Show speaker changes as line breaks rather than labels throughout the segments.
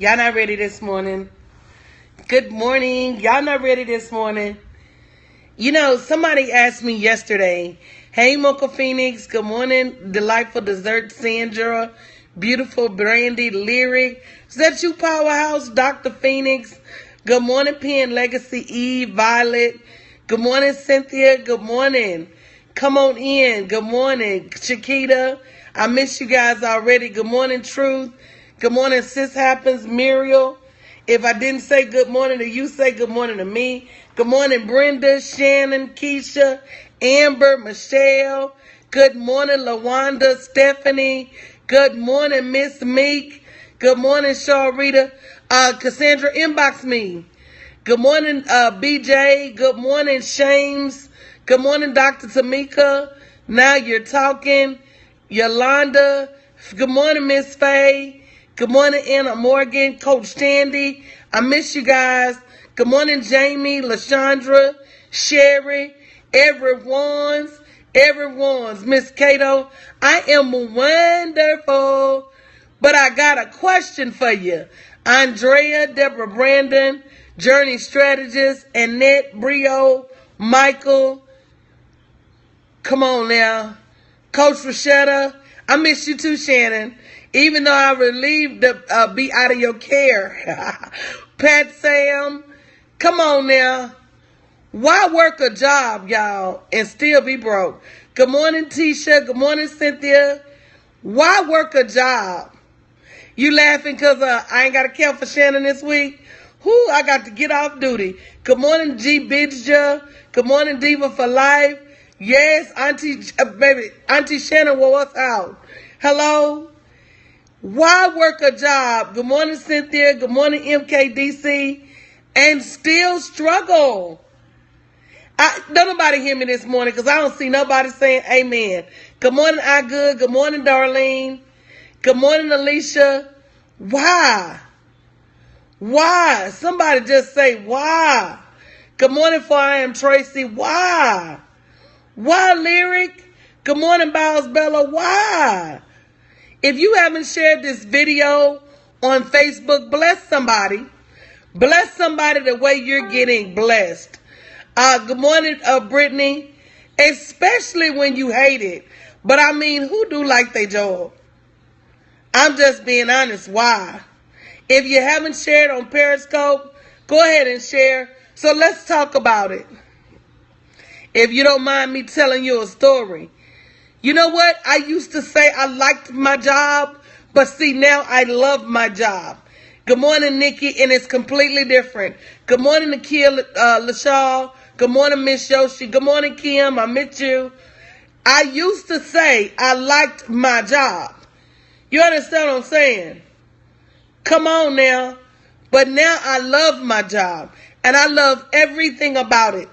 Y'all not ready this morning? Good morning. Y'all not ready this morning? You know, somebody asked me yesterday, hey, Mocha Phoenix, good morning, delightful dessert, Sandra, beautiful Brandy, Lyric. Is that you, Powerhouse, Dr. Phoenix? Good morning, Pen Legacy, Eve, Violet. Good morning, Cynthia. Good morning. Come on in. Good morning, Chiquita. I miss you guys already. Good morning, Truth. Good morning, Sis Happens, Muriel. If I didn't say good morning to you, say good morning to me. Good morning, Brenda, Shannon, Keisha, Amber, Michelle. Good morning, LaWanda, Stephanie. Good morning, Miss Meek. Good morning, Sharita. Cassandra, inbox me. Good morning, BJ. Good morning, Shames. Good morning, Dr. Tamika. Now you're talking. Yolanda. Good morning, Miss Faye. Good morning, Anna Morgan, Coach Sandy. I miss you guys. Good morning, Jamie, LaShondra, Sherry, everyone's, Miss Cato. I am wonderful, but I got a question for you. Andrea, Deborah Brandon, Journey Strategist, Annette, Brio, Michael. Come on now. Coach Rashetta, I miss you too, Shannon. Even though I relieved to be out of your care. Pat Sam, come on now. Why work a job, y'all, and still be broke? Good morning, Tisha. Good morning, Cynthia. Why work a job? You laughing because I ain't got to care for Shannon this week? Whoo, I got to get off duty. Good morning, G. Bidja. Good morning, Diva for Life. Yes, Auntie Shannon wore us out. Hello? Why work a job? Good morning, Cynthia. Good morning, MKDC. And still struggle. Don't nobody hear me this morning because I don't see nobody saying amen. Good morning, I Good. Good morning, Darlene. Good morning, Alicia. Why? Why? Somebody just say why. Good morning, for I am Tracy. Why? Why, Lyric? Good morning, Biles Bella. Why? If you haven't shared this video on Facebook, bless somebody. Bless somebody the way you're getting blessed. Good morning, Brittany. Especially when you hate it. But I mean, who do like their job? I'm just being honest. Why? If you haven't shared on Periscope, go ahead and share. So let's talk about it. If you don't mind me telling you a story. You know what? I used to say I liked my job, but see, now I love my job. Good morning, Nikki, and it's completely different. Good morning, Nakia LaShaw. Good morning, Miss Yoshi. Good morning, Kim. I met you. I used to say I liked my job. You understand what I'm saying? Come on now. But now I love my job, and I love everything about it.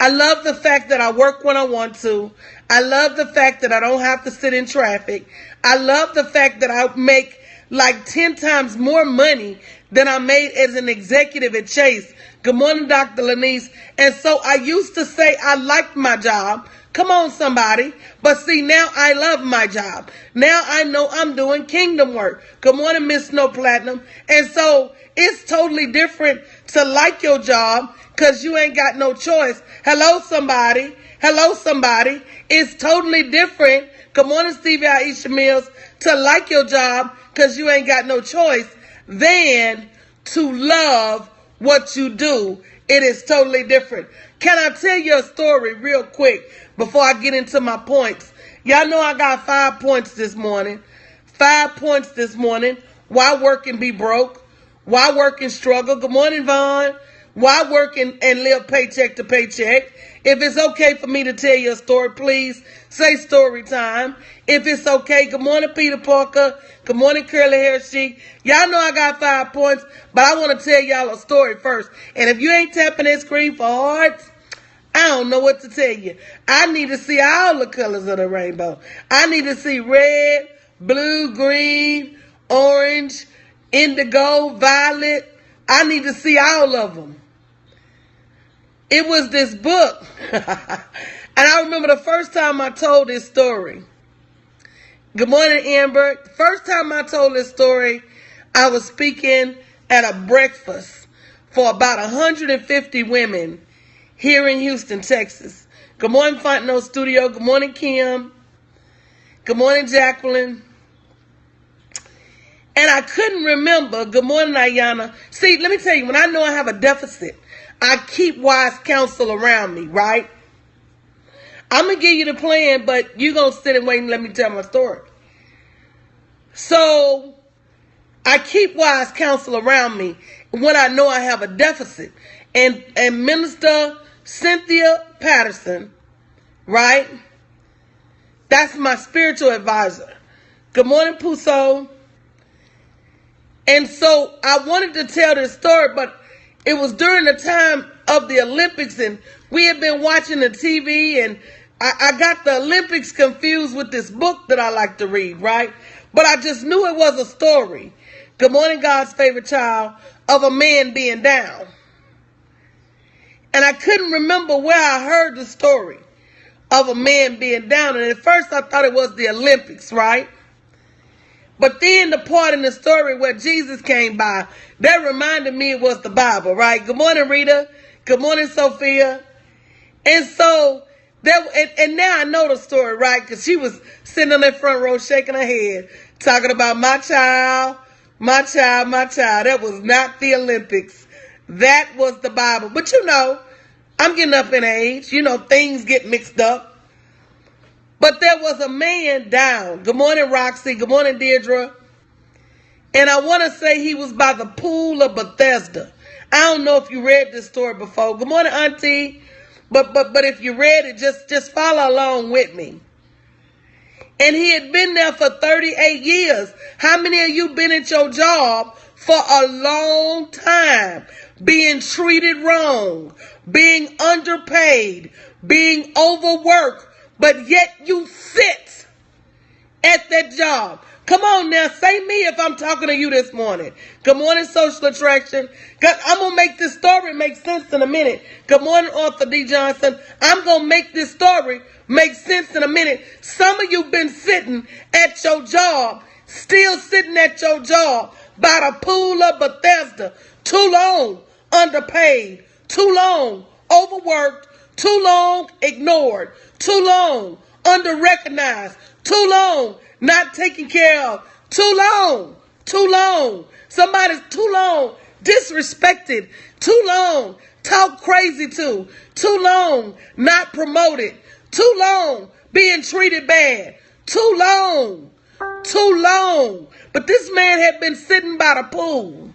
I love the fact that I work when I want to. I love the fact that I don't have to sit in traffic. I love the fact that I make like 10 times more money than I made as an executive at Chase. Good morning, Dr. Lanise. And so I used to say I liked my job. Come on, somebody. But see, now I love my job. Now I know I'm doing kingdom work. Good morning, Miss Snow Platinum. And so it's totally different to like your job because you ain't got no choice. Hello, somebody. Hello, somebody. It's totally different. Good morning, Stevie Aisha Mills. To like your job because you ain't got no choice than to love what you do. It is totally different. Can I tell you a story real quick before I get into my points? Y'all know I got 5 points this morning. 5 points this morning. Why work and be broke? Why work and struggle? Good morning, Vaughn. Why work and live paycheck to paycheck? If it's okay for me to tell you a story, please say story time. If it's okay, good morning, Peter Parker. Good morning, Curly Hair Chic. Y'all know I got 5 points, but I want to tell y'all a story first. And if you ain't tapping that screen for hearts, I don't know what to tell you. I need to see all the colors of the rainbow. I need to see red, blue, green, orange, indigo, violet. I need to see all of them. It was this book. And I remember the first time I told this story. Good morning, Amber. First time I told this story, I was speaking at a breakfast for about 150 women here in Houston, Texas. Good morning, Fontenot Studio. Good morning, Kim. Good morning, Jacqueline. And I couldn't remember. Good morning, Ayana. See, let me tell you, when I know I have a deficit, I keep wise counsel around me, right? I'm going to give you the plan, but you're going to sit and wait and let me tell my story. So I keep wise counsel around me when I know I have a deficit. And Minister Cynthia Patterson, right? That's my spiritual advisor. Good morning, Puso. And so I wanted to tell this story, but it was during the time of the Olympics, and we had been watching the TV, and I got the Olympics confused with this book that I like to read, right? But I just knew it was a story. Good morning, God's favorite child, of a man being down. And I couldn't remember where I heard the story of a man being down. And at first I thought it was the Olympics, right? But then the part in the story where Jesus came by, that reminded me it was the Bible, right? Good morning, Rita. Good morning, Sophia. And so, and now I know the story, right? Because she was sitting on that front row shaking her head, talking about my child, my child, my child. That was not the Olympics. That was the Bible. But you know, I'm getting up in age. You know, things get mixed up. But there was a man down. Good morning, Roxy. Good morning, Deirdre. And I want to say he was by the pool of Bethesda. I don't know if you read this story before. Good morning, Auntie. But if you read it, just follow along with me. And he had been there for 38 years. How many of you been at your job for a long time? Being treated wrong, being underpaid, being overworked, but yet you sit at that job. Come on now, say me if I'm talking to you this morning. Good morning, Social Attraction. I'm going to make this story make sense in a minute. Good morning, Arthur D. Johnson. I'm going to make this story make sense in a minute. Some of you been sitting at your job, still sitting at your job by the pool of Bethesda. Too long underpaid, too long overworked, too long ignored, too long underrecognized, too long not taken care of, too long, somebody's too long disrespected, too long talk crazy to, too long not promoted, too long being treated bad, too long. But this man had been sitting by the pool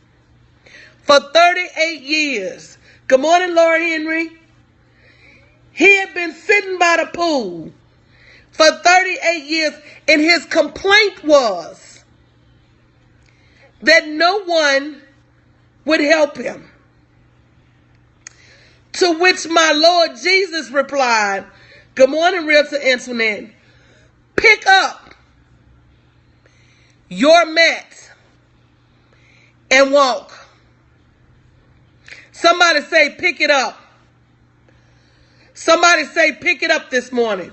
for 38 years. Good morning, Laura Henry. He had been sitting by the pool for 38 years, and his complaint was that no one would help him. To which my Lord Jesus replied, good morning, Realtor Antoinette, pick up your mat and walk. Somebody say, pick it up. Somebody say, pick it up this morning.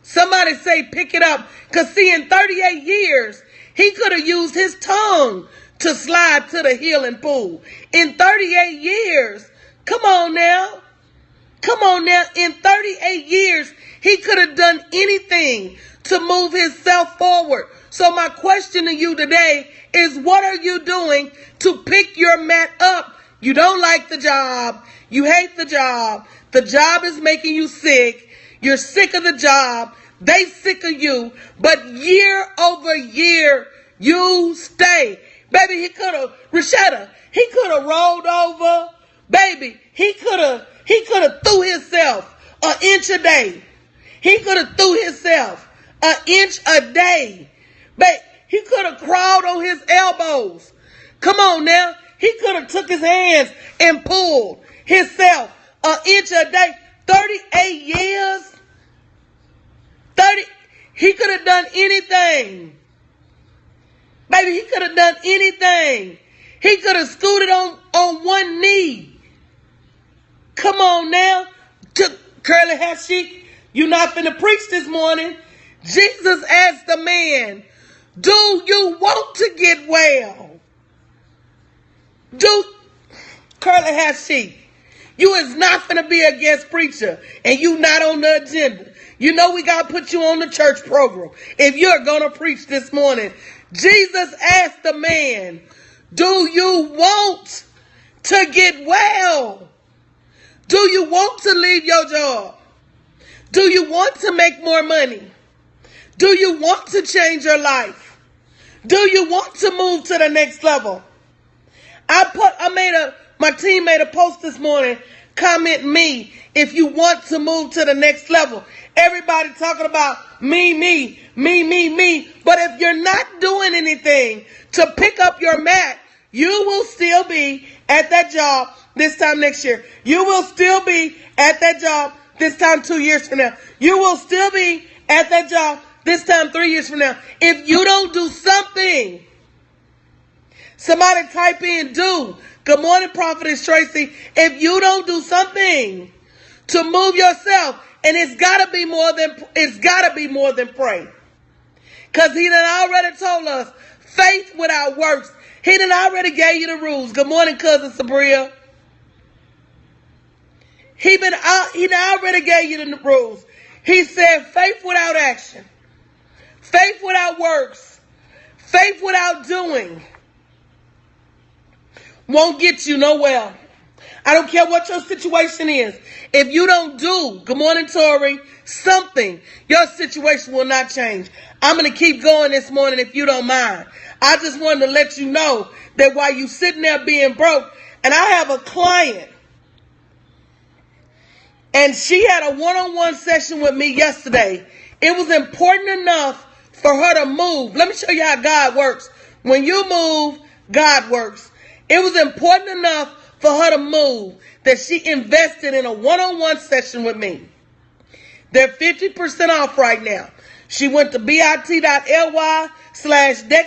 Somebody say, pick it up. Because see, in 38 years, he could have used his tongue to slide to the healing pool. In 38 years, come on now. In 38 years, he could have done anything to move himself forward. So my question to you today is, what are you doing to pick your mat up? You don't like the job. You hate the job. The job is making you sick. You're sick of the job. They sick of you. But year over year, you stay. Baby, he could have, Rashada, he could have rolled over. Baby, he could have threw himself an inch a day. He could have threw himself an inch a day. Baby, he could have crawled on his elbows. Come on now. He could have took his hands and pulled himself an inch a day. 38 years. He could have done anything. Baby, he could have done anything. He could have scooted on one knee. Come on now. Curly hair chic, you're not finna preach this morning. Jesus asked the man, do you want to get well. Do curly hair chic. You is not finna be a guest preacher and you not on the agenda. You know we got to put you on the church program if you're going to preach this morning. Jesus asked the man, do you want to get well? Do you want to leave your job? Do you want to make more money? Do you want to change your life? Do you want to move to the next level? My team made a post this morning, comment me if you want to move to the next level. Everybody talking about me. But if you're not doing anything to pick up your mat, you will still be at that job this time next year. You will still be at that job this time 2 years from now. You will still be at that job this time 3 years from now. If you don't do something, somebody type in do. Good morning, Prophetess Tracy. If you don't do something to move yourself, and it's gotta be more than pray. Because he done already told us faith without works. He done already gave you the rules. Good morning, cousin Sabria. He done already gave you the rules. He said faith without action. Faith without works. Faith without doing won't get you nowhere. I don't care what your situation is. If you don't do, good morning, Tori, something, your situation will not change. I'm going to keep going this morning if you don't mind. I just wanted to let you know that while you sitting there being broke, and I have a client, and she had a one-on-one session with me yesterday. It was important enough for her to move. Let me show you how God works. When you move, God works. It was important enough for her to move that she invested in a one-on-one session with me. They're 50% off right now. She went to bit.ly/deck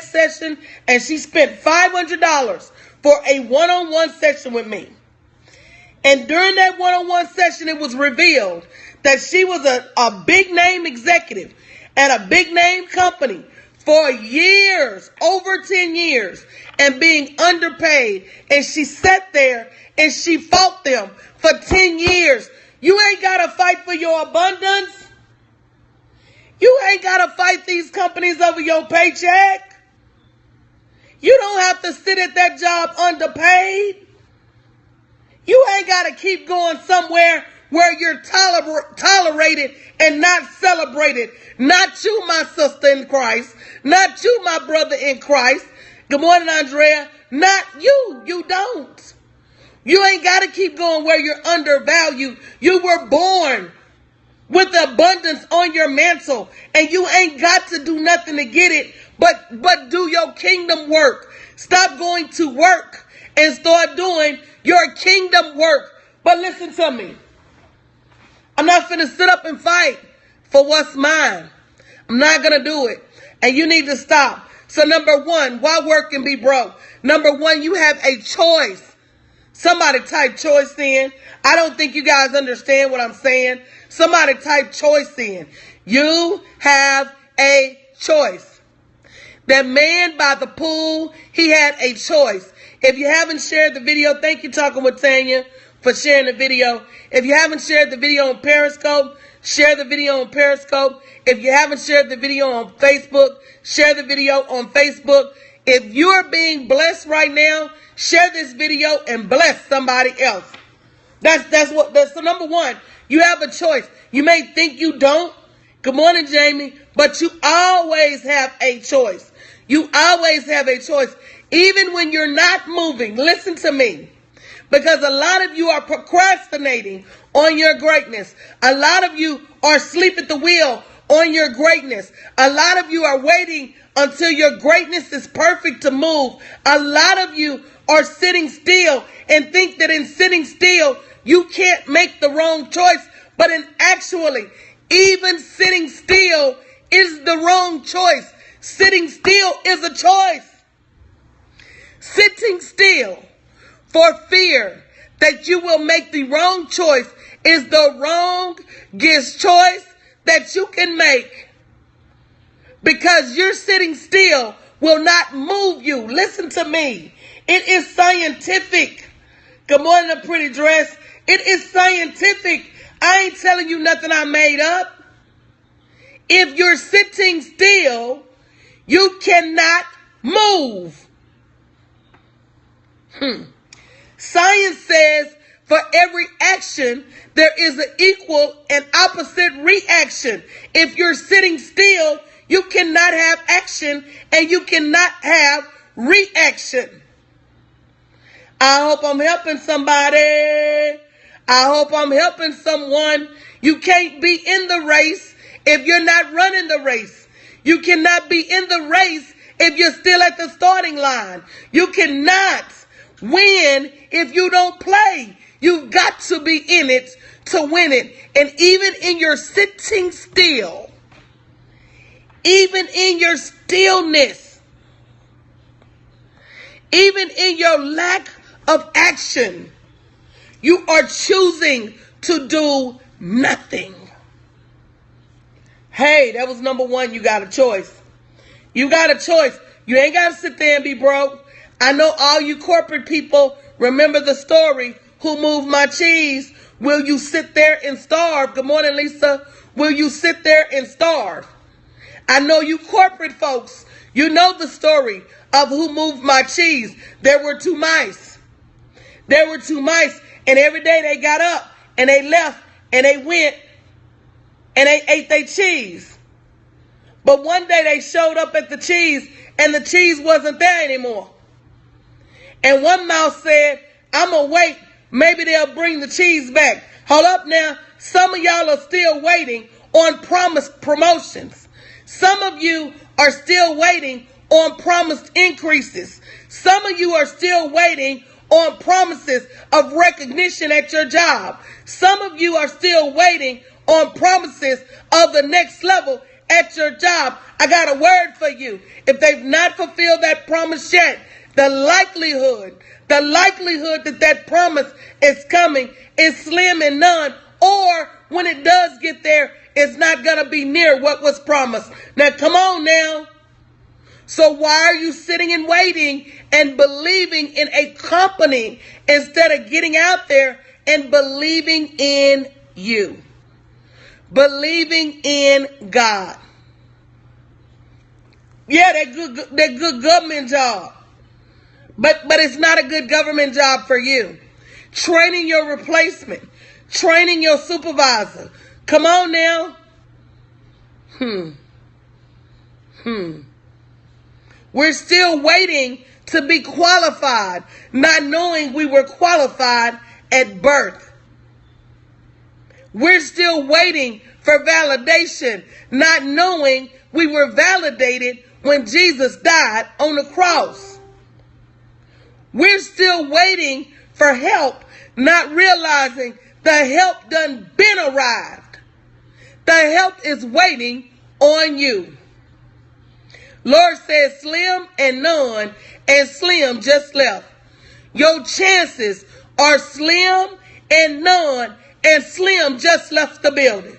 session and she spent $500 for a one-on-one session with me. And during that one-on-one session, it was revealed that she was a big name executive at a big name company for years, over 10 years, and being underpaid. And she sat there and she fought them for 10 years. You ain't got to fight for your abundance. You ain't got to fight these companies over your paycheck. You don't have to sit at that job underpaid. You ain't got to keep going somewhere where you're tolerated and not celebrated. Not you, my sister in Christ. Not you, my brother in Christ. Good morning, Andrea. Not you. You don't. You ain't got to keep going where you're undervalued. You were born with abundance on your mantle, and you ain't got to do nothing to get it, but do your kingdom work. Stop going to work and start doing your kingdom work. But listen to me. I'm not finna sit up and fight for what's mine. I'm not gonna do it. And you need to stop. So number one, why work and be broke? Number one, you have a choice. Somebody type choice in. I don't think you guys understand what I'm saying. Somebody type choice in. You have a choice. That man by the pool, he had a choice. If you haven't shared the video, thank you, Talking with Tanya, for sharing the video. If you haven't shared the video on Periscope, share the video on Periscope. If you haven't shared the video on Facebook, share the video on Facebook. If you're being blessed right now, share this video and bless somebody else. That's so number one. You have a choice. You may think you don't. Good morning, Jamie. But you always have a choice. You always have a choice. Even when you're not moving, listen to me. Because a lot of you are procrastinating on your greatness. A lot of you are asleep at the wheel on your greatness. A lot of you are waiting until your greatness is perfect to move. A lot of you are sitting still and think that in sitting still, you can't make the wrong choice. But in actually, even sitting still is the wrong choice. Sitting still is a choice. Sitting still for fear that you will make the wrong choice is the wrongest choice that you can make. Because you're sitting still will not move you. Listen to me. It is scientific. Good morning, a pretty dress. It is scientific. I ain't telling you nothing I made up. If you're sitting still, you cannot move. Science says for every action, there is an equal and opposite reaction. If you're sitting still, you cannot have action and you cannot have reaction. I hope I'm helping somebody. I hope I'm helping someone. You can't be in the race if you're not running the race. You cannot be in the race if you're still at the starting line. You cannot win if you don't play. You've got to be in it to win it. And even in your sitting still, even in your stillness, even in your lack of action, you are choosing to do nothing. Hey, that was number one. You got a choice. You got a choice. You ain't got to sit there and be broke. I know all you corporate people remember the story. Who moved my cheese? Will you sit there and starve? Good morning, Lisa. Will you sit there and starve? I know you corporate folks. You know the story of who moved my cheese. There were two mice. There were two mice. And every day they got up and they left and they went and they ate their cheese. But one day they showed up at the cheese and the cheese wasn't there anymore. And one mouse said, I'm going to wait. Maybe they'll bring the cheese back. Hold up now. Some of y'all are still waiting on promised promotions. Some of you are still waiting on promised increases. Some of you are still waiting on promises of recognition at your job. Some of you are still waiting on promises of the next level at your job. I got a word for you. If they've not fulfilled that promise yet, the likelihood that that promise is coming is slim and none. Or when it does get there, it's not going to be near what was promised. Now, come on now. So why are you sitting and waiting and believing in a company instead of getting out there and believing in you? Believing in God. Yeah, that good government job. But it's not a good government job for you. Training your replacement. Training your supervisor. Come on now. We're still waiting to be qualified, not knowing we were qualified at birth. We're still waiting for validation, not knowing we were validated when Jesus died on the cross. We're still waiting for help, not realizing the help done been arrived. The help is waiting on you. Lord says slim and none, and slim just left. Your chances are slim and none, and slim just left the building.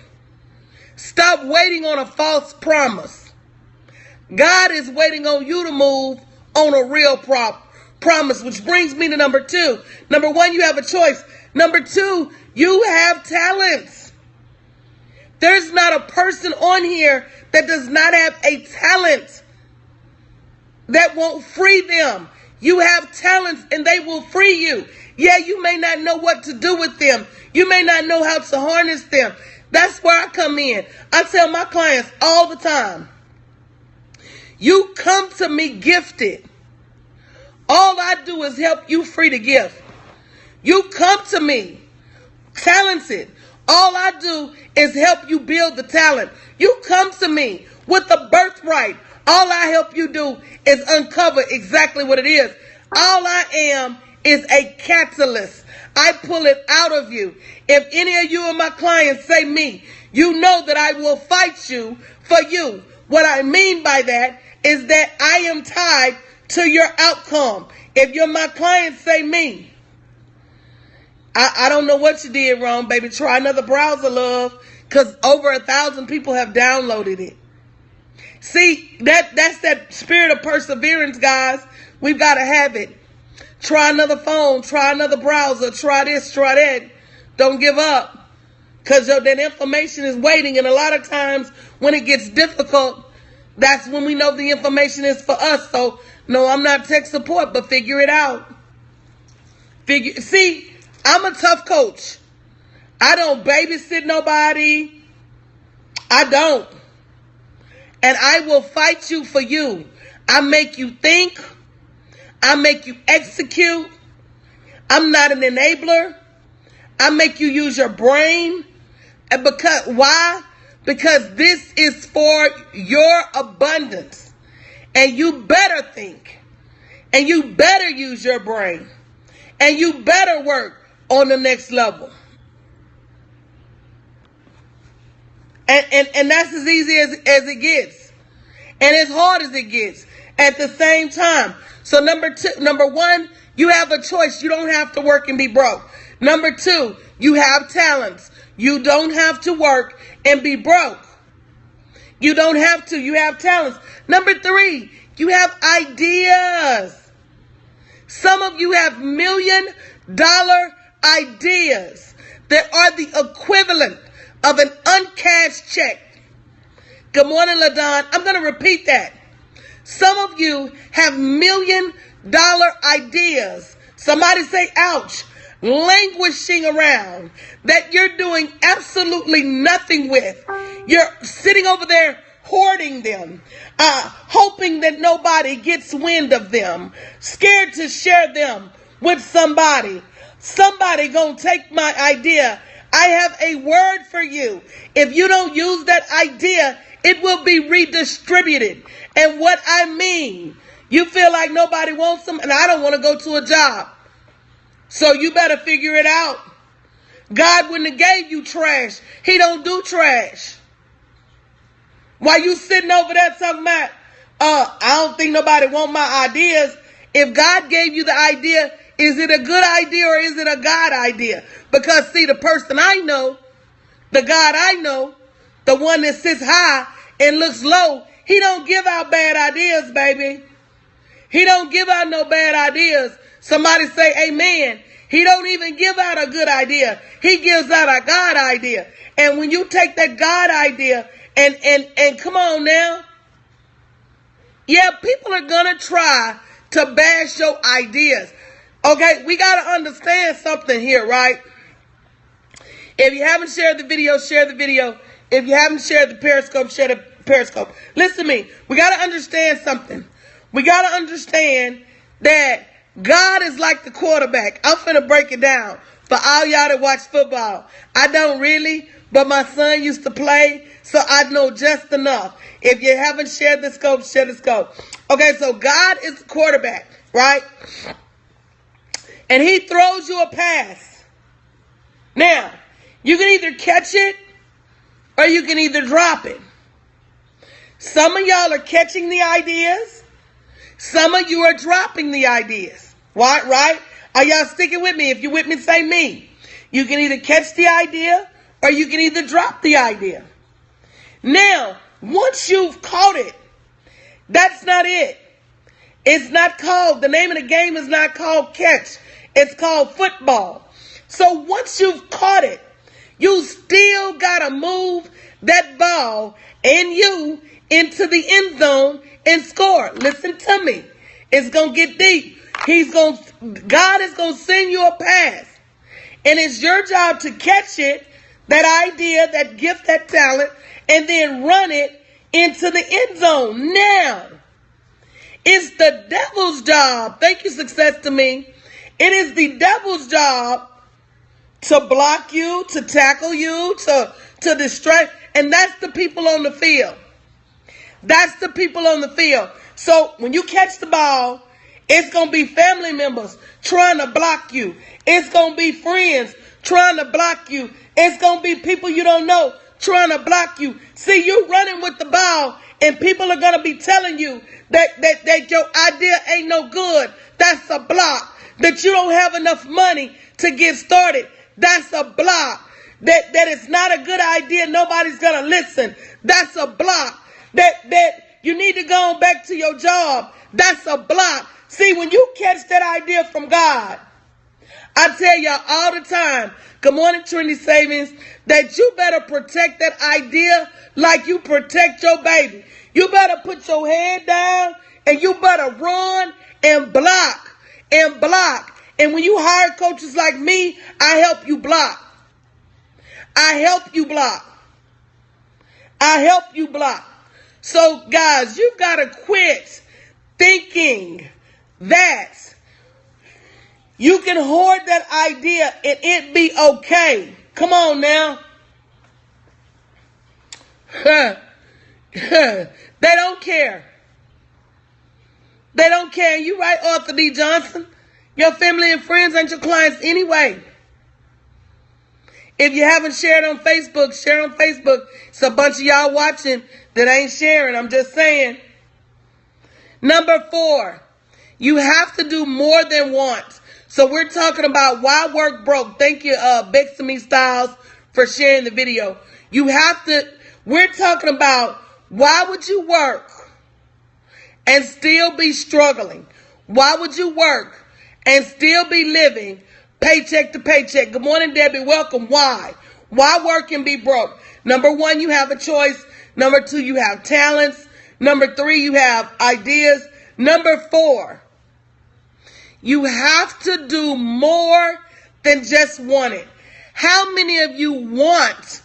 Stop waiting on a false promise. God is waiting on you to move on a real promise, which brings me to number two. Number one, you have a choice. Number two, you have talents. There's not a person on here that does not have a talent that won't free them. You have talents and they will free you. Yeah, you may not know what to do with them. You may not know how to harness them. That's where I come in. I tell my clients all the time, you come to me gifted. All I do is help you free the gift. You come to me talented. All I do is help you build the talent. You come to me with the birthright. All I help you do is uncover exactly what it is. All I am is a catalyst. I pull it out of you. If any of you are my clients say me, you know that I will fight you for you. What I mean by that is that I am tied to your outcome. If you're my client, say me. I don't know what you did wrong, baby. Try another browser, love, because over 1,000 people have downloaded it. See, that's that spirit of perseverance, guys. We've got to have it. Try another phone, try another browser, try this, try that. Don't give up, because that information is waiting. And a lot of times when it gets difficult, that's when we know the information is for us. So, no, I'm not tech support, but figure it out. See, I'm a tough coach. I don't babysit nobody. I don't. And I will fight you for you. I make you think. I make you execute. I'm not an enabler. I make you use your brain. And why? Because this is for your abundance. And you better think. And you better use your brain. And you better work on the next level. And that's as easy as it gets. And as hard as it gets at the same time. So number one, you have a choice. You don't have to work and be broke. Number two, you have talents. You don't have to work and be broke. You don't have to. You have talents. Number three, you have ideas. Some of you have $1 million ideas that are the equivalent of an uncashed check. Good morning, LaDon. I'm going to repeat that. Some of you have $1 million ideas. Somebody say, ouch, languishing around that you're doing absolutely nothing with. You're sitting over there hoarding them, hoping that nobody gets wind of them, scared to share them with somebody. Somebody gonna take my idea. I have a word for you. If you don't use that idea, it will be redistributed. And what I mean, you feel like nobody wants them, and I don't want to go to a job. So you better figure it out. God wouldn't have gave you trash. He don't do trash. While you sitting over there talking about, I don't think nobody want my ideas. If God gave you the idea, is it a good idea or is it a God idea? Because see, the person I know, the God I know, the one that sits high and looks low, he don't give out bad ideas, baby. He don't give out no bad ideas. Somebody say amen. He don't even give out a good idea. He gives out a God idea. And when you take that God idea and come on now, yeah, people are going to try to bash your ideas. Okay, we got to understand something here, right? If you haven't shared the video, share the video. If you haven't shared the Periscope, share the Periscope. Listen to me. We got to understand something. We got to understand that God is like the quarterback. I'm finna break it down for all y'all that watch football. I don't really, but my son used to play, so I know just enough. If you haven't shared the scope, share the scope. Okay, so God is the quarterback, right? And he throws you a pass. Now, you can either catch it or you can either drop it. Some of y'all are catching the ideas. Some of you are dropping the ideas. What, right? Are y'all sticking with me? If you're with me, say me. You can either catch the idea or you can either drop the idea. Now, once you've caught it, that's not it. It's not called, the name of the game is not called catch. It's called football. So once you've caught it, you still got to move that ball and you into the end zone and score. Listen to me. It's going to get deep. God is going to send you a pass. And it's your job to catch it, that idea, that gift, that talent, and then run it into the end zone. Now, it's the devil's job. Thank you, success to me. It is the devil's job to block you, to tackle you, to distract. And that's the people on the field. That's the people on the field. So when you catch the ball, it's going to be family members trying to block you. It's going to be friends trying to block you. It's going to be people you don't know trying to block you. See, you running with the ball and people are going to be telling you that your idea ain't no good. That's a block. That you don't have enough money to get started. That's a block. That it's not a good idea. Nobody's going to listen. That's a block. That You need to go on back to your job. That's a block. See, when you catch that idea from God, I tell y'all all the time, good morning, Trinity Savings, that you better protect that idea like you protect your baby. You better put your head down and you better run and block and block. And when you hire coaches like me, I help you block. I help you block. I help you block. So, guys, you've got to quit thinking that you can hoard that idea and it be okay. Come on now. They don't care. They don't care. You right, Arthur D. Johnson. Your family and friends ain't your clients anyway. If you haven't shared on Facebook, share on Facebook. It's a bunch of y'all watching that ain't sharing. I'm just saying. Number 4, you have to do more than want. So we're talking about why work broke. Thank you, Bexamy Styles, for sharing the video. You have to, we're talking about why would you work and still be struggling? Why would you work and still be living paycheck to paycheck? Good morning, Debbie. Welcome. Why? Why work and be broke? Number 1, you have a choice. Number 2, you have talents. Number 3, you have ideas. Number 4, you have to do more than just want it. How many of you want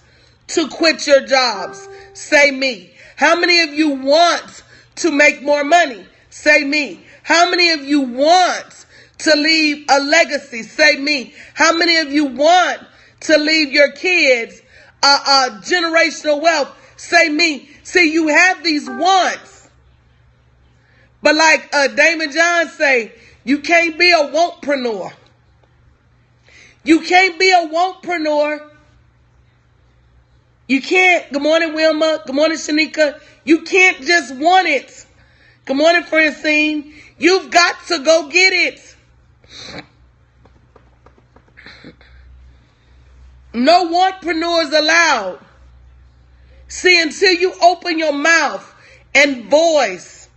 to quit your jobs? Say me. How many of you want to make more money? Say me. How many of you want to leave a legacy? Say me. How many of you want to leave your kids generational wealth? Say me. See, you have these wants. But like Damon John say, you can't be a wantpreneur. You can't be a wantpreneur. You can't. Good morning, Wilma. Good morning, Shanika. You can't just want it. Good morning, Francine. You've got to go get it. No wantpreneurs allowed. See, until you open your mouth and voice,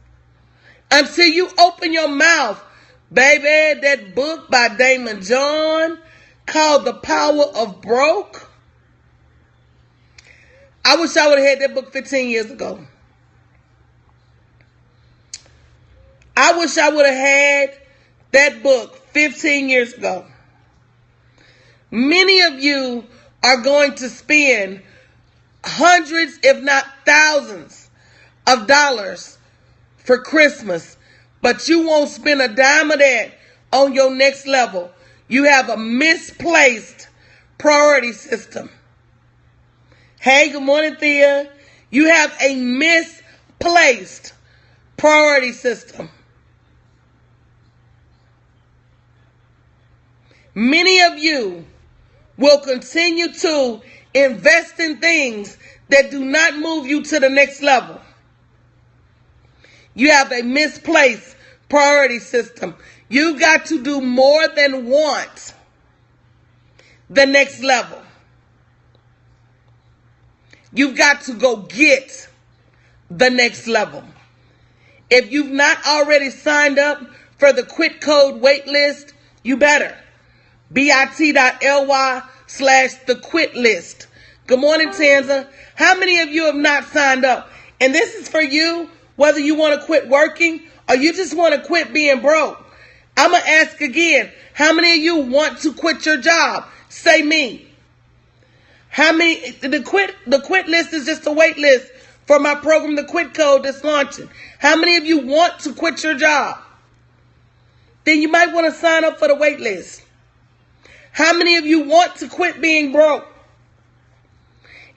until you open your mouth, baby, that book by Damon John called The Power of Broke. I wish I would have had that book 15 years ago. I wish I would have had that book 15 years ago. Many of you are going to spend hundreds, if not thousands, of dollars for Christmas, but you won't spend a dime of that on your next level. You have a misplaced priority system. Hey, good morning, Thea. You have a misplaced priority system. Many of you will continue to invest in things that do not move you to the next level. You have a misplaced priority system. You got to do more than want the next level. You've got to go get the next level. If you've not already signed up for the Quit Code waitlist, you better. bit.ly/the quit list. Good morning, Tanza. How many of you have not signed up? And this is for you, whether you want to quit working or you just want to quit being broke. I'm going to ask again, how many of you want to quit your job? Say me. How many? The quit list is just a wait list for my program, the Quit Code, that's launching. How many of you want to quit your job? Then you might want to sign up for the wait list. How many of you want to quit being broke?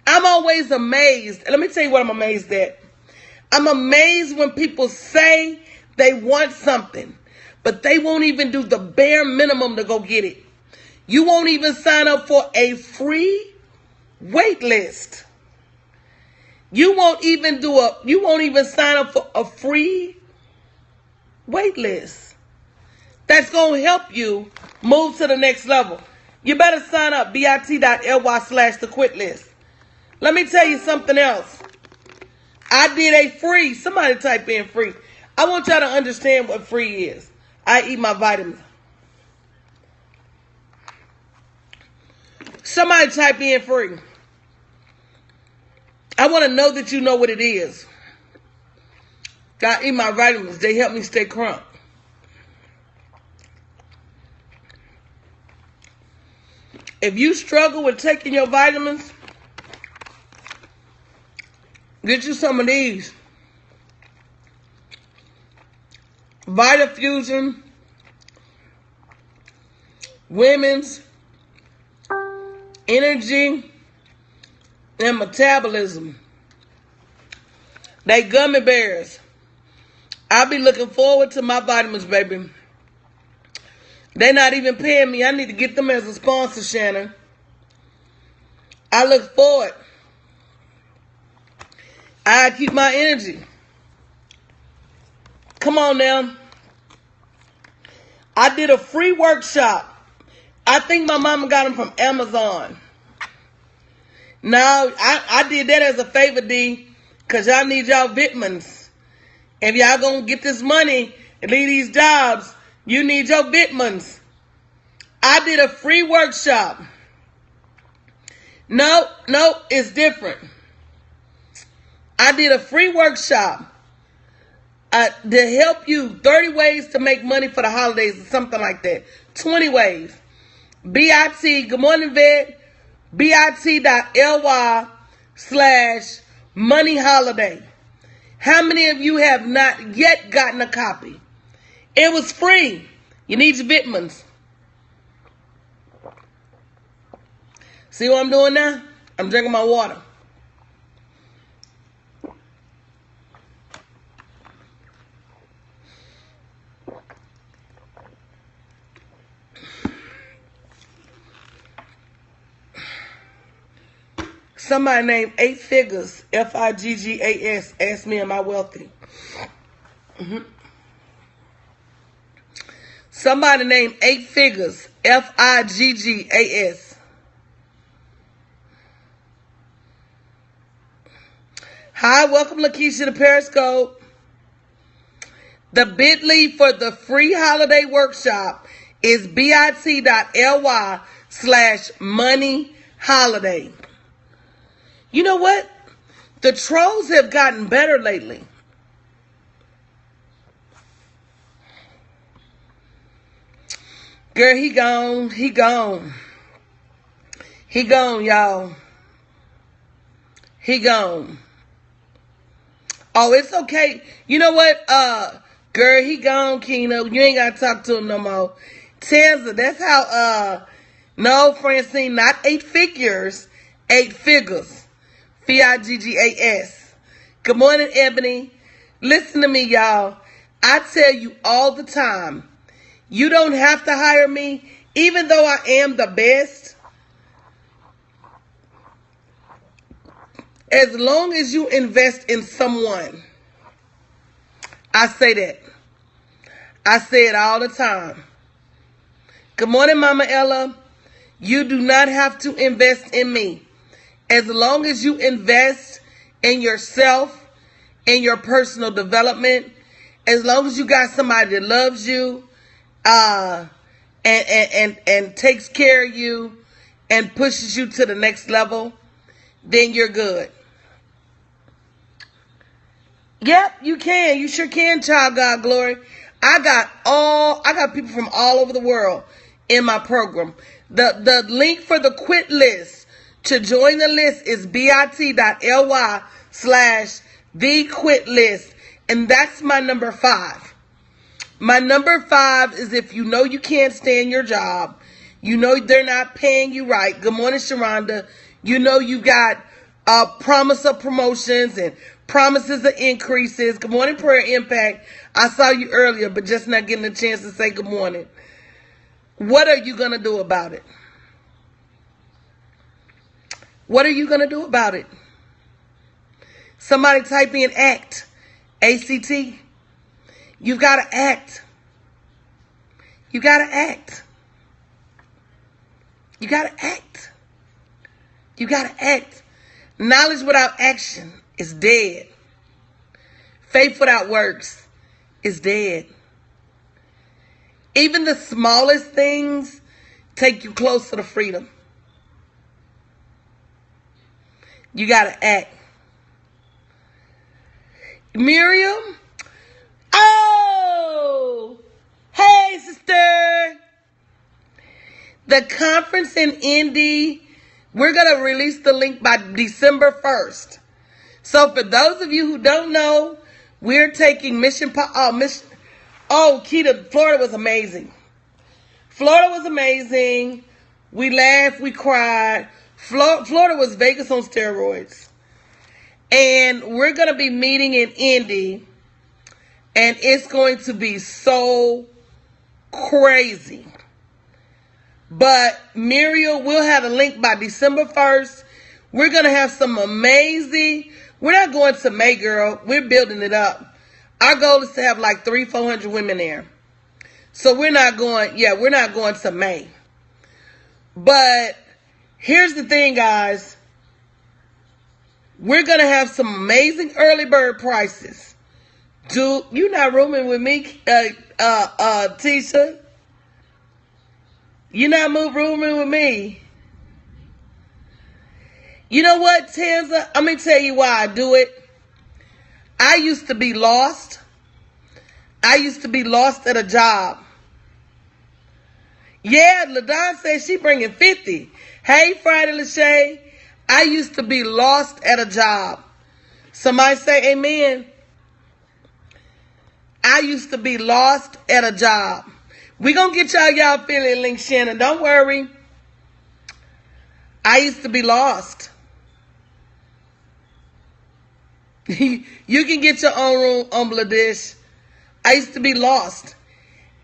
I'm always amazed. Let me tell you what I'm amazed at. I'm amazed when people say they want something, but they won't even do the bare minimum to go get it. You won't even sign up for a free wait list. You won't even sign up for a free wait list. That's going to help you move to the next level. You better sign up, bit.ly/the quit list. Let me tell you something else. I did a free. Somebody type in free. I want y'all to understand what free is. I eat my vitamins. Somebody type in free. I want to know that you know what it is. I eat my vitamins. They help me stay crunk. If you struggle with taking your vitamins, get you some of these. Vitafusion, Women's Energy and Metabolism. They gummy bears. I'll be looking forward to my vitamins, baby. They're not even paying me. I need to get them as a sponsor, Shannon. I look forward. I keep my energy. Come on now. I did a free workshop. I think my mama got them from Amazon. Now, I did that as a favor, D, because y'all need y'all vitamins. If y'all gonna get this money and leave these jobs, you need your vitamins. I did a free workshop. No, it's different. I did a free workshop to help you 30 ways to make money for the holidays or something like that. 20 ways. BIT, good morning, Vet. bit.ly/money holiday. How many of you have not yet gotten a copy? It was free. You need your vitamins. See what I'm doing now? I'm drinking my water. Somebody named 8 Figures, Figgas, asked me, am I wealthy? Somebody named 8 Figures, Figgas. Hi, welcome Lakeisha to Periscope. The bit.ly for the free holiday workshop is bit.ly/money holiday. You know what? The trolls have gotten better lately. Girl, he gone. He gone. He gone, y'all. He gone. Oh, it's okay. You know what? Girl, he gone, Keno. You ain't got to talk to him no more. Tanza, that's how, no, Francine, not 8 figures, 8 figures. Figgas. Good morning, Ebony. Listen to me, y'all. I tell you all the time, you don't have to hire me, even though I am the best. As long as you invest in someone. I say that. I say it all the time. Good morning, Mama Ella. You do not have to invest in me. As long as you invest in yourself, in your personal development, as long as you got somebody that loves you, and takes care of you and pushes you to the next level, then you're good. Yep, you can. You sure can, child God glory. I got people from all over the world in my program. The link for the quit list to join the list is bit.ly/the-quit-list. And that's my number 5. My number 5 is if you know you can't stand your job, you know they're not paying you right. Good morning, Sharonda. You know you got promise of promotions and promises of increases. Good morning, Prayer Impact. I saw you earlier, but just not getting a chance to say good morning. What are you going to do about it? What are you going to do about it? Somebody type in ACT. ACT. You've got to act. You got to act. You got to act. You got to act. Knowledge without action is dead. Faith without works is dead. Even the smallest things take you closer to freedom. You got to act. Miriam? Oh! Hey, sister! The conference in Indy, we're going to release the link by December 1st. So for those of you who don't know, we're taking Keita, Florida was amazing. Florida was amazing. We laughed, we cried. Florida was Vegas on steroids. And we're going to be meeting in Indy. And it's going to be so crazy. But Muriel will have a link by December 1st. We're going to have some amazing... We're not going to May, girl. We're building it up. Our goal is to have like 300-400 women there. So we're not going to May. But here's the thing, guys. We're going to have some amazing early bird prices. Dude, you not rooming with me, Tisha? You not rooming with me? You know what, Tanza? I'm going to tell you why I do it. I used to be lost. I used to be lost at a job. Yeah, LaDon says she bringing 50. Hey, Friday Lachey. I used to be lost at a job. Somebody say amen. I used to be lost at a job. We gonna get y'all feeling link, Shannon. Don't worry. I used to be lost. You can get your own room on Bladish. I used to be lost.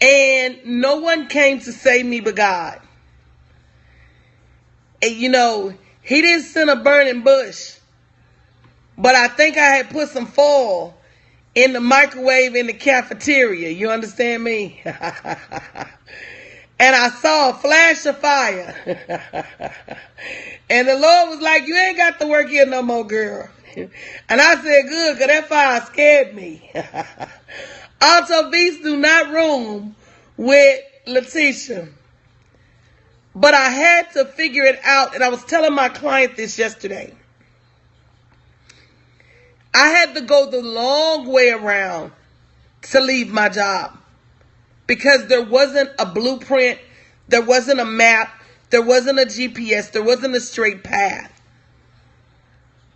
And no one came to save me but God. And you know, he didn't send a burning bush. But I think I had put some foil in the microwave in the cafeteria. You understand me? And I saw a flash of fire. And the Lord was like, you ain't got to work here no more, girl. And I said, good, because that fire scared me. Alto Beast do not room with Letitia. But I had to figure it out, and I was telling my client this yesterday. I had to go the long way around to leave my job because there wasn't a blueprint, there wasn't a map, there wasn't a GPS, there wasn't a straight path.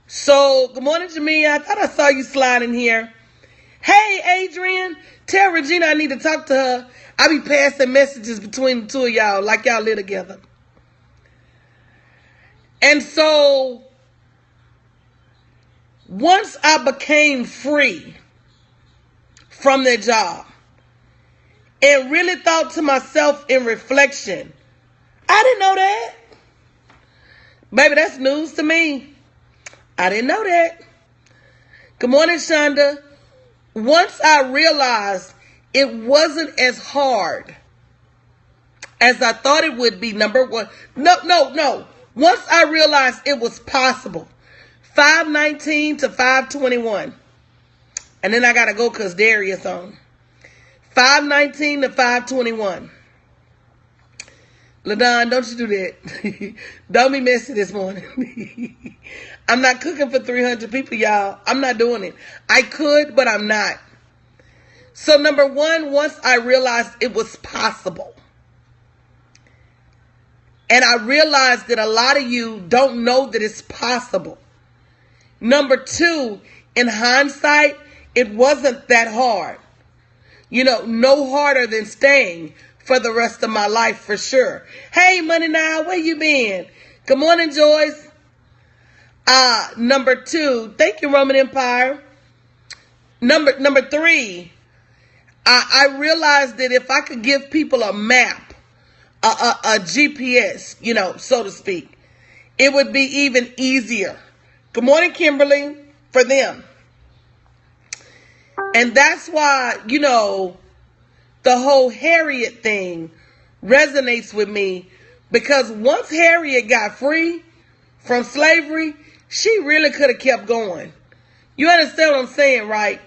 So, good morning, Jamia. I thought I saw you sliding here. Hey, Adrian, tell Regina I need to talk to her. I be passing messages between the two of y'all like y'all live together. And so, once I became free from that job and really thought to myself in reflection, I didn't know that. Baby, that's news to me. I didn't know that. Good morning, Shonda. Once I realized it wasn't as hard as I thought it would be, number one. No. Once I realized it was possible. 519 to 521. And then I got to go because Darius on. 519 to 521. LaDon, don't you do that. Don't be messy this morning. I'm not cooking for 300 people, y'all. I'm not doing it. I could, but I'm not. So number one, once I realized it was possible. And I realized that a lot of you don't know that it's possible. Number two, in hindsight, it wasn't that hard. You know, no harder than staying for the rest of my life for sure. Hey, Money Now, where you been? Good morning, Joyce. Number two, thank you, Roman Empire. Number three, I realized that if I could give people a map, a GPS, you know, so to speak, it would be even easier. Good morning, Kimberly, for them. And that's why, you know, the whole Harriet thing resonates with me, because once Harriet got free from slavery, she really could have kept going. You understand what I'm saying, right?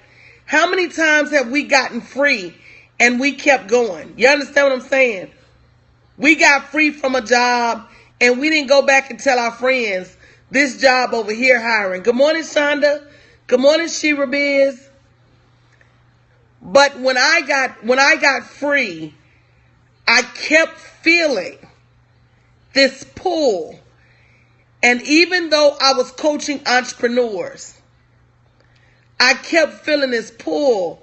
How many times have we gotten free and we kept going? You understand what I'm saying? We got free from a job and we didn't go back and tell our friends, this job over here hiring. Good morning, Shonda. Good morning, Shira Biz. But when I got free, I kept feeling this pull. And even though I was coaching entrepreneurs, I kept feeling this pull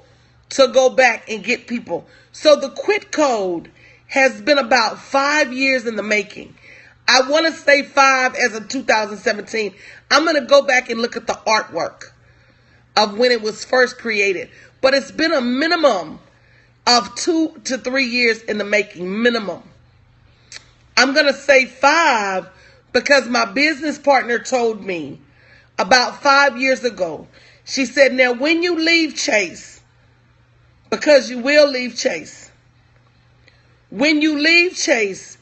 to go back and get people. So the Quit Code has been about 5 years in the making. I want to say 5 as of 2017. I'm going to go back and look at the artwork of when it was first created. But it's been a minimum of 2 to 3 years in the making, minimum. I'm going to say 5 because my business partner told me about 5 years ago. She said, now when you leave Chase, because you will leave Chase, when you leave Chase,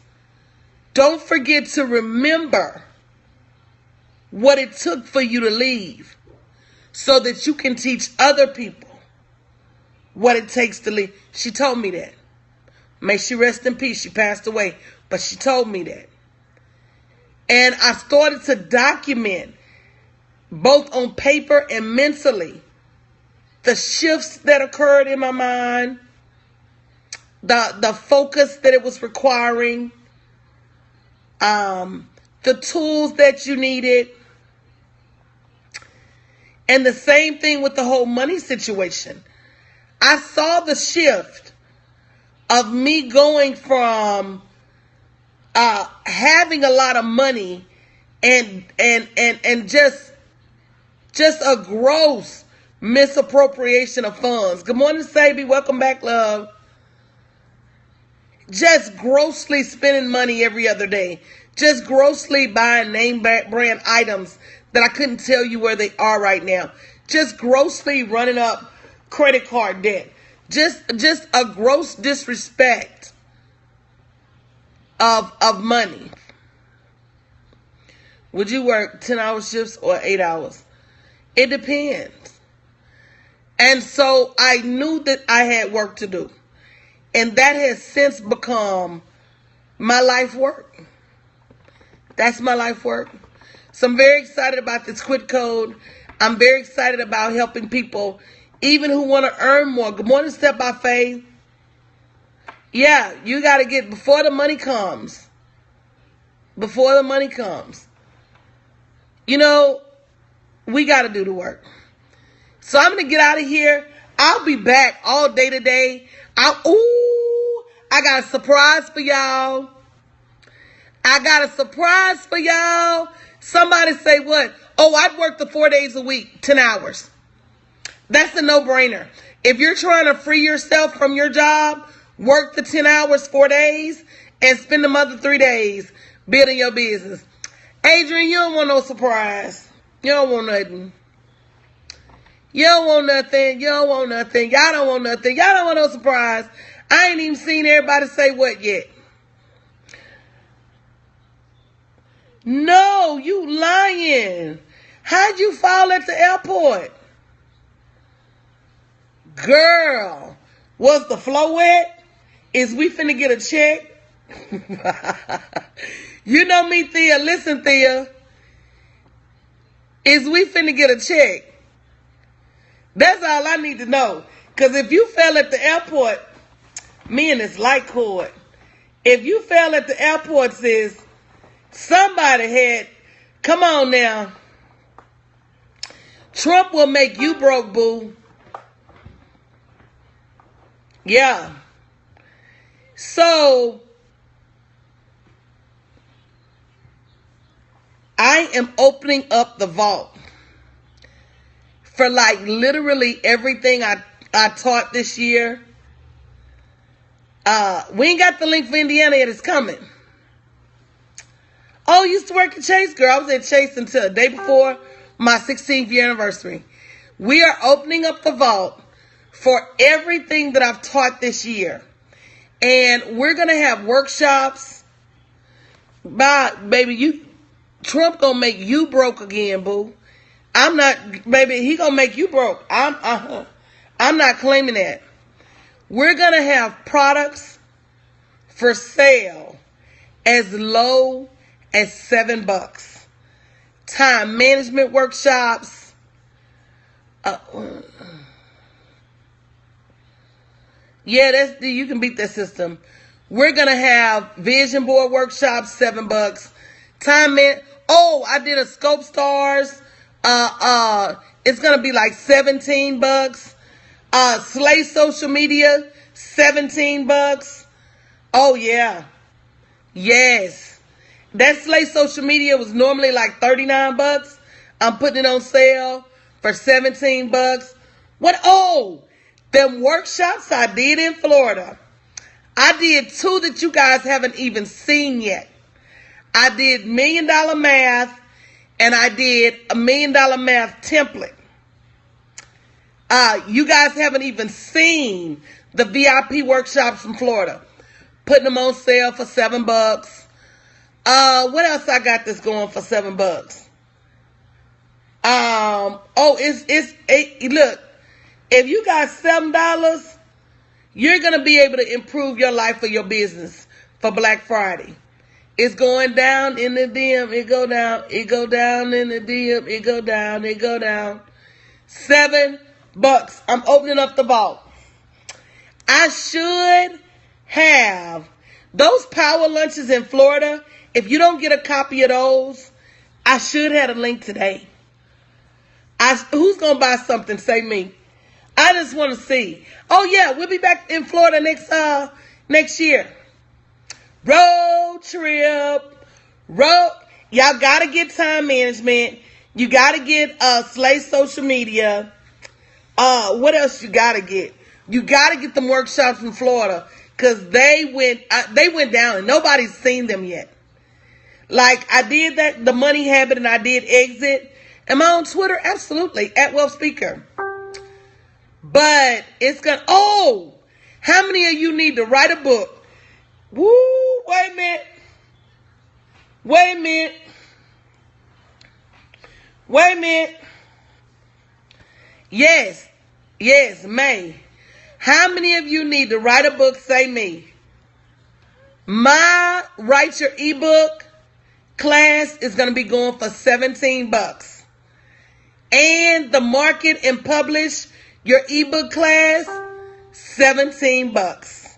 don't forget to remember what it took for you to leave so that you can teach other people what it takes to leave. She told me that. May she rest in peace. She passed away, but she told me that. And I started to document both on paper and mentally the shifts that occurred in my mind, the focus that it was requiring, the tools that you needed. And the same thing with the whole money situation. I saw the shift of me going from having a lot of money and just a gross misappropriation of funds. Good morning, Sabi. Welcome back, love. Just grossly spending money every other day. Just grossly buying name brand items that I couldn't tell you where they are right now. Just grossly running up credit card debt. Just a gross disrespect of money. Would you work 10-hour shifts or 8 hours? It depends. And so I knew that I had work to do. And that has since become my life work. That's my life work. So I'm very excited about this Quit Code. I'm very excited about helping people, even who want to earn more. Good morning, Step by Faith. Yeah, you got to get before the money comes. Before the money comes. You know, we got to do the work. So I'm going to get out of here. I'll be back all day today. I got a surprise for y'all. I got a surprise for y'all. Somebody say what? Oh, I'd work the 4 days a week, 10 hours. That's a no-brainer. If you're trying to free yourself from your job, work the 10 hours, 4 days, and spend the other 3 days building your business. Adrian, you don't want no surprise. You don't want nothing. You don't want nothing. You don't want nothing. Y'all don't want nothing. Y'all don't want no surprise. I ain't even seen everybody say what yet. No, you lying. How'd you fall at the airport? Girl, was the floor wet? Is we finna get a check? You know me, Thea. Listen, Thea. Is we finna get a check? That's all I need to know. Because if you fell at the airport, me and this light cord. If you fell at the airport, sis, somebody had, come on now. Trump will make you broke, boo. Yeah. So, I am opening up the vault for like literally everything I taught this year. We ain't got the link for Indiana yet. It's coming. Oh, you used to work at Chase, girl. I was at Chase until the day before my 16th year anniversary. We are opening up the vault for everything that I've taught this year. And we're going to have workshops. Baby, Trump going to make you broke again, boo. I'm not, baby, he going to make you broke. I'm I'm not claiming that. We're going to have products for sale as low as $7. Time management workshops. Yeah, you can beat that system. We're going to have vision board workshops, $7. I did a Scope Stars. It's going to be like $17. Slay Social Media, $17. Oh, yeah. Yes. That Slay Social Media was normally like $39. I'm putting it on sale for $17. What? Oh, them workshops I did in Florida. I did 2 that you guys haven't even seen yet. I did $1 Million Math, and I did a $1 Million Math template. You guys haven't even seen the VIP workshops from Florida. Putting them on sale for $7. What else I got that's going for $7? Look, if you got $7, you're going to be able to improve your life or your business for Black Friday. It's going down in the DM. It go down. It go down in the DM. It go down. It go down. $7. I'm opening up the vault. I should have those power lunches in Florida. If you don't get a copy of those, I should have a link today. Who's going to buy something? Say me. I just want to see. Oh, yeah, we'll be back in Florida next year. Road trip. Y'all got to get time management. You got to get Slay Social Media. What else you got to get? You got to get them workshops in Florida because they went down and nobody's seen them yet. Like I did that, the Money Habit, and I did Exit. Am I on Twitter? Absolutely. At Wealth Speaker. But it's gonna. Oh, how many of you need to write a book? Woo! Wait a minute. Yes, May. How many of you need to write a book? Say me. My Write Your Ebook class is going to be going for $17. And the Market and Publish Your Ebook class, $17.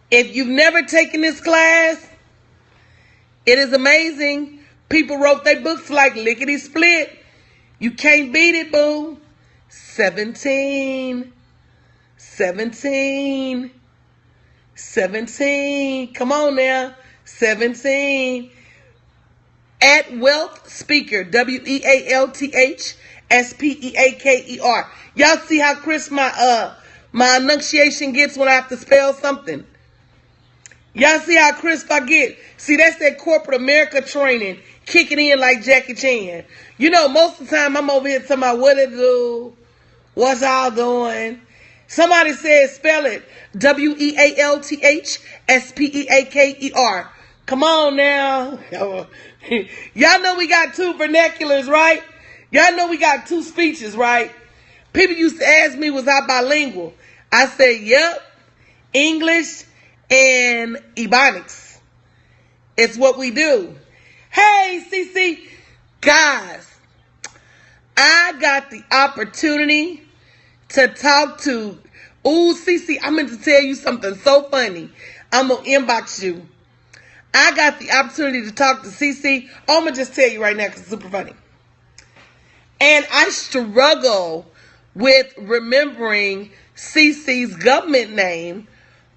If you've never taken this class, it is amazing. People wrote their books like lickety split. You can't beat it, boo. 17. Come on now. 17. At Wealth Speaker. WEALTHSPEAKER. Y'all see how crisp my enunciation gets when I have to spell something? Y'all see how crisp I get? See, that's that corporate America training kicking in like Jackie Chan. You know, most of the time I'm over here talking about what it do, what's y'all doing. Somebody said spell it. WEALTHSPEAKER. Come on now. Y'all know we got 2 vernaculars, right? Y'all know we got 2 speeches, right? People used to ask me, was I bilingual? I said, yep. English and Ebonics. It's what we do. Hey, CC. Guys, I got the opportunity to talk to, CC, I meant to tell you something so funny. I'm going to inbox you. I got the opportunity to talk to CC. I'm going to just tell you right now because it's super funny. And I struggle with remembering CC's government name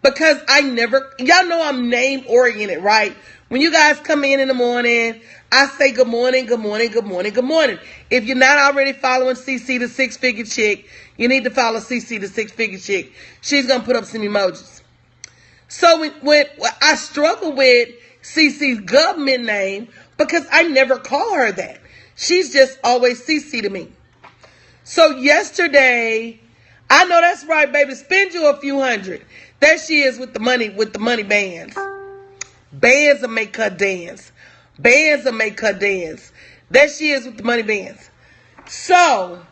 because y'all know I'm name oriented, right? When you guys come in the morning, I say good morning, good morning, good morning, good morning. If you're not already following CC the Six Figure Chick, you need to follow CC the Six Figure Chick. She's going to put up some emojis. So when I struggle with CC's government name because I never call her that. She's just always CC to me. So yesterday, I know that's right, baby. Spend you a few hundred. There she is with the money bands. Bands will make her dance. There she is with the money bands. So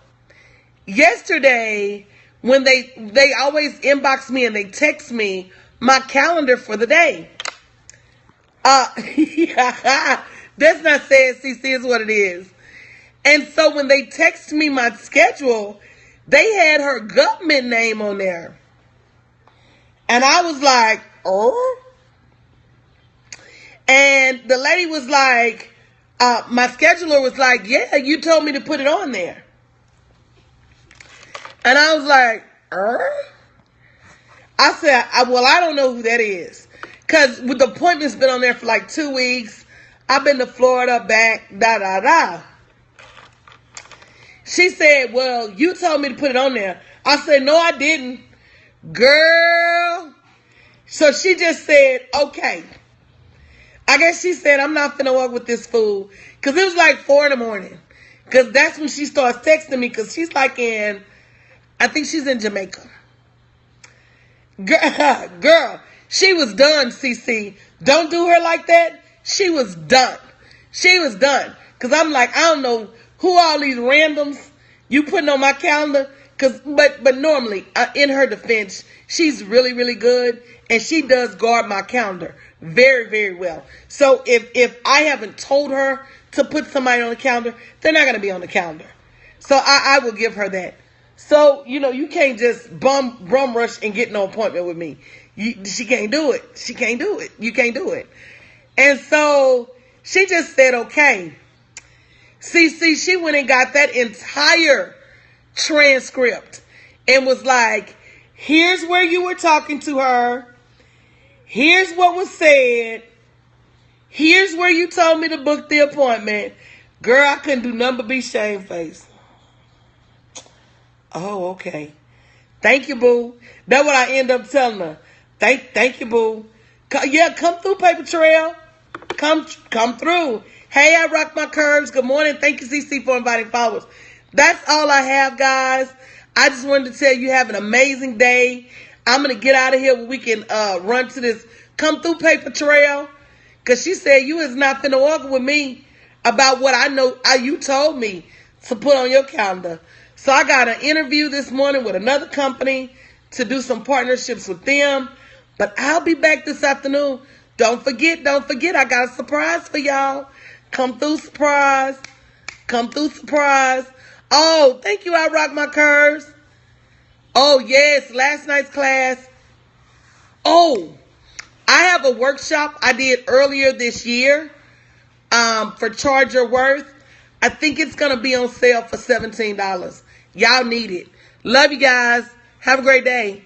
yesterday, when they always inbox me and they text me my calendar for the day. That's not saying CC is what it is. And so when they text me my schedule, they had her government name on there. And I was like, oh? And the lady was like, my scheduler was like, yeah, you told me to put it on there. And I was like, I said, well, I don't know who that is. Because with the appointment's been on there for like 2 weeks. I've been to Florida, back, da. She said, well, you told me to put it on there. I said, no, I didn't. Girl. So she just said, okay. I guess she said, I'm not finna walk with this fool. Because it was like 4 in the morning. Because that's when she starts texting me. Because she's like I think she's in Jamaica. Girl, she was done, CC. Don't do her like that. She was done. She was done. Because I'm like, I don't know who all these randoms you putting on my calendar. But normally, in her defense, she's really, really good. And she does guard my calendar very, very well. So if I haven't told her to put somebody on the calendar, they're not going to be on the calendar. So I will give her that. So, you can't just bum rush and get no appointment with me. She can't do it. She can't do it. You can't do it. And so she just said, okay. See, she went and got that entire transcript and was like, here's where you were talking to her. Here's what was said. Here's where you told me to book the appointment. Girl, I couldn't do nothing but be shamefaced. Oh, okay. Thank you, boo. That's what I end up telling her. Thank you, boo. Come through, Paper Trail. Come through. Hey, I rock my curves. Good morning. Thank you, CC, for inviting followers. That's all I have, guys. I just wanted to tell you have an amazing day. I'm going to get out of here where we can run to this Come Through Paper Trail. Because she said you is not finna walk with me about what I know you told me to put on your calendar. So I got an interview this morning with another company to do some partnerships with them. But I'll be back this afternoon. Don't forget, I got a surprise for y'all. Come through surprise. Come through surprise. Oh, thank you, I rock my curves. Oh, yes, last night's class. Oh, I have a workshop I did earlier this year for Charge Your Worth. I think it's going to be on sale for $17. Y'all need it. Love you guys. Have a great day.